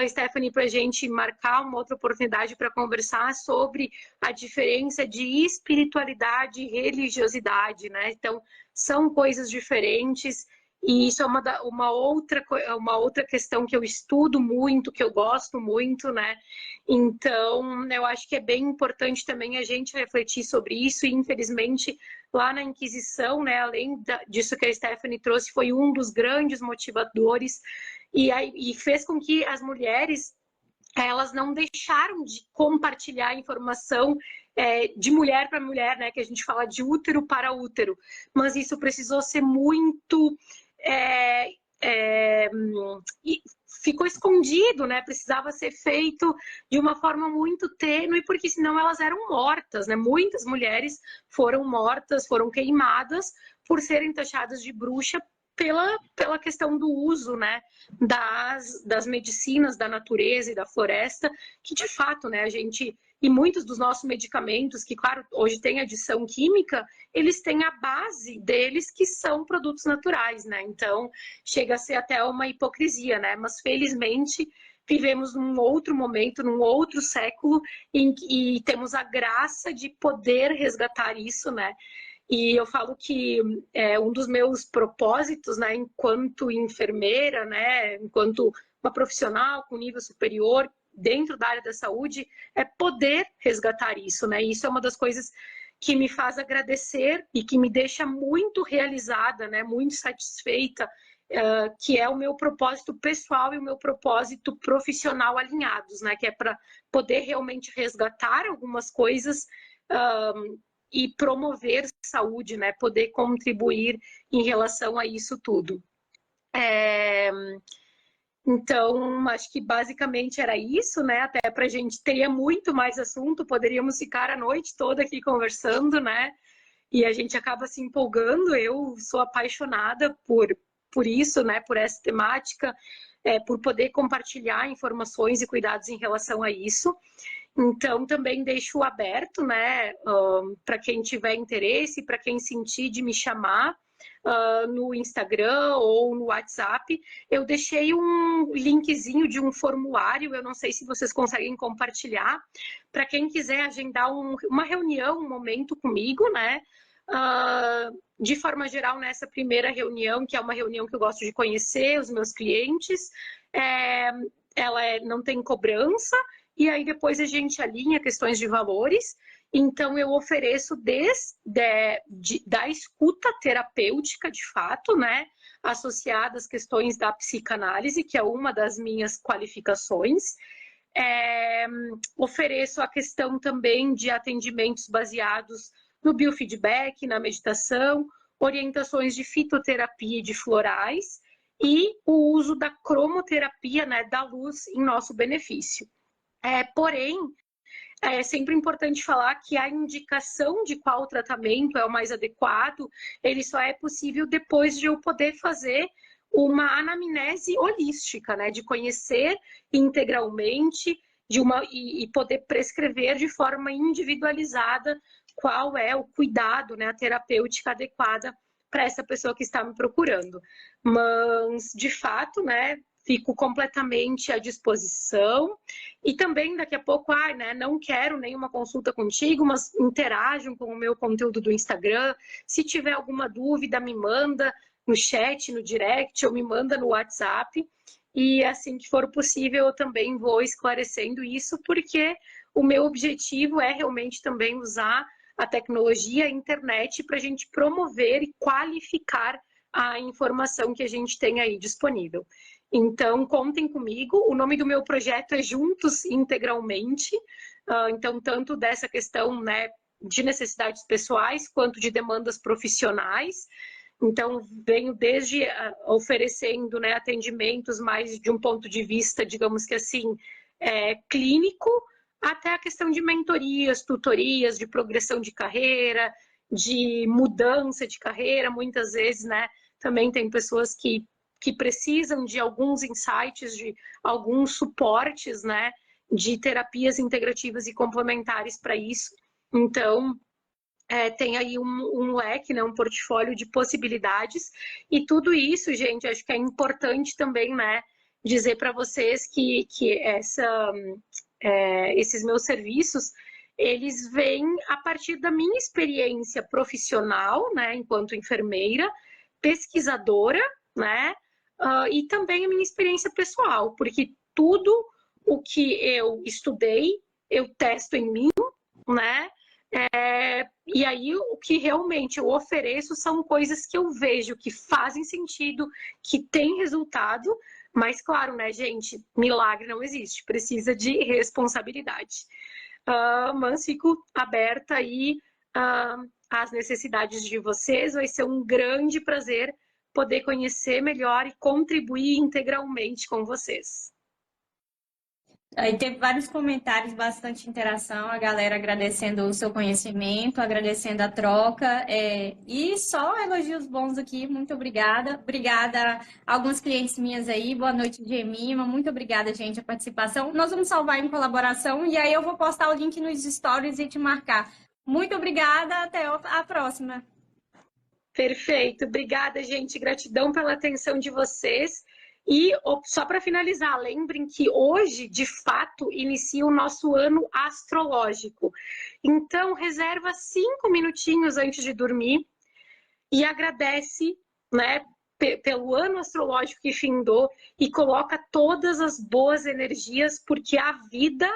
Stephanie, para a gente marcar uma outra oportunidade para conversar sobre a diferença de espiritualidade e religiosidade, né? Então, são coisas diferentes. E isso é uma outra questão que eu estudo muito, que eu gosto muito, né? Então, eu acho que é bem importante também a gente refletir sobre isso. E, infelizmente, lá na Inquisição, né, além disso que a Stephanie trouxe, foi um dos grandes motivadores e fez com que as mulheres elas não deixaram de compartilhar informação de mulher para mulher, né? Que a gente fala de útero para útero. Mas isso precisou ser muito... e ficou escondido, né? Precisava ser feito de uma forma muito tênue, porque senão elas eram mortas, né? Muitas mulheres foram mortas, foram queimadas por serem taxadas de bruxa pela questão do uso, né, das medicinas da natureza e da floresta, que de fato, né, e muitos dos nossos medicamentos, que claro, hoje tem adição química, eles têm a base deles que são produtos naturais, né, então chega a ser até uma hipocrisia, né, mas felizmente vivemos num outro momento, num outro século, e temos a graça de poder resgatar isso, né. E eu falo que um dos meus propósitos, né, enquanto enfermeira, né, enquanto uma profissional com nível superior dentro da área da saúde, é poder resgatar isso, né? E isso é uma das coisas que me faz agradecer e que me deixa muito realizada, né, muito satisfeita, que é o meu propósito pessoal e o meu propósito profissional alinhados, né, que é para poder realmente resgatar algumas coisas e promover saúde, né? Poder contribuir em relação a isso tudo. Então, acho que basicamente era isso, né? Até para a gente teria muito mais assunto, poderíamos ficar a noite toda aqui conversando, né? E a gente acaba se empolgando. Eu sou apaixonada por isso, né? Por essa temática, por poder compartilhar informações e cuidados em relação a isso. Então, também deixo aberto, né, para quem tiver interesse, para quem sentir de me chamar no Instagram ou no WhatsApp. Eu deixei um linkzinho de um formulário, eu não sei se vocês conseguem compartilhar, para quem quiser agendar uma reunião, um momento comigo, né, de forma geral, nessa primeira reunião, que é uma reunião que eu gosto de conhecer os meus clientes, ela não tem cobrança, e aí depois a gente alinha questões de valores. Então eu ofereço da escuta terapêutica, de fato, né, associada às questões da psicanálise, que é uma das minhas qualificações. Ofereço a questão também de atendimentos baseados no biofeedback, na meditação, orientações de fitoterapia e de florais e o uso da cromoterapia, né, da luz em nosso benefício. Porém, é sempre importante falar que a indicação de qual tratamento é o mais adequado, ele só é possível depois de eu poder fazer uma anamnese holística, né, de conhecer integralmente e poder prescrever de forma individualizada qual é o cuidado, né, a terapêutica adequada para essa pessoa que está me procurando. Mas, de fato, né, fico completamente à disposição. E também, daqui a pouco, não quero nenhuma consulta contigo, mas interajam com o meu conteúdo do Instagram. Se tiver alguma dúvida, me manda no chat, no direct, ou me manda no WhatsApp. E assim que for possível, eu também vou esclarecendo isso, porque o meu objetivo é realmente também usar a tecnologia, a internet, para a gente promover e qualificar a informação que a gente tem aí disponível. Então, contem comigo. O nome do meu projeto é Juntos Integralmente. Então, tanto dessa questão, né, de necessidades pessoais, quanto de demandas profissionais. Então, venho desde oferecendo, né, atendimentos mais de um ponto de vista, digamos que assim, clínico, até a questão de mentorias, tutorias, de progressão de carreira, de mudança de carreira. Muitas vezes, né, também tem pessoas que precisam de alguns insights, de alguns suportes, né, de terapias integrativas e complementares para isso. Então, tem aí um leque, né, um portfólio de possibilidades. E tudo isso, gente, acho que é importante também, né, dizer para vocês que esses meus serviços, eles vêm a partir da minha experiência profissional, né, enquanto enfermeira, pesquisadora, né, e também a minha experiência pessoal, porque tudo o que eu estudei, eu testo em mim, né, e aí o que realmente eu ofereço são coisas que eu vejo que fazem sentido, que têm resultado, mas claro, né, gente, milagre não existe, precisa de responsabilidade. Mas fico aberta aí às necessidades de vocês, vai ser um grande prazer poder conhecer melhor e contribuir integralmente com vocês. Aí teve vários comentários, bastante interação, a galera agradecendo o seu conhecimento, agradecendo a troca, e só elogios bons aqui, muito obrigada. Obrigada a alguns clientes minhas aí, boa noite, Gemima, muito obrigada, gente, a participação. Nós vamos salvar em colaboração e aí eu vou postar o link nos stories e te marcar. Muito obrigada, até a próxima. Perfeito, obrigada, gente, gratidão pela atenção de vocês. E só para finalizar, lembrem que hoje, de fato, inicia o nosso ano astrológico. Então, reserva 5 minutinhos antes de dormir e agradece, né, pelo ano astrológico que findou e coloca todas as boas energias, porque a vida,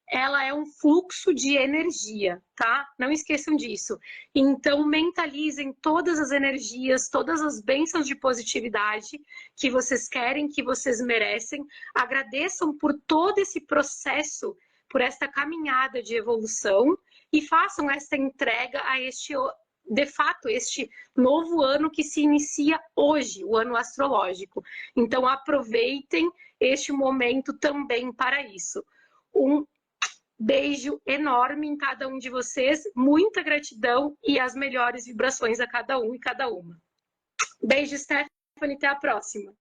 ela é um fluxo de energia, tá? Não esqueçam disso. Então, mentalizem todas as energias, todas as bênçãos de positividade que vocês querem, que vocês merecem. Agradeçam por todo esse processo, por esta caminhada de evolução e façam esta entrega a de fato, este novo ano que se inicia hoje, o ano astrológico. Então, aproveitem este momento também para isso. Um beijo enorme em cada um de vocês, muita gratidão e as melhores vibrações a cada um e cada uma. Beijo, Stephanie, até a próxima.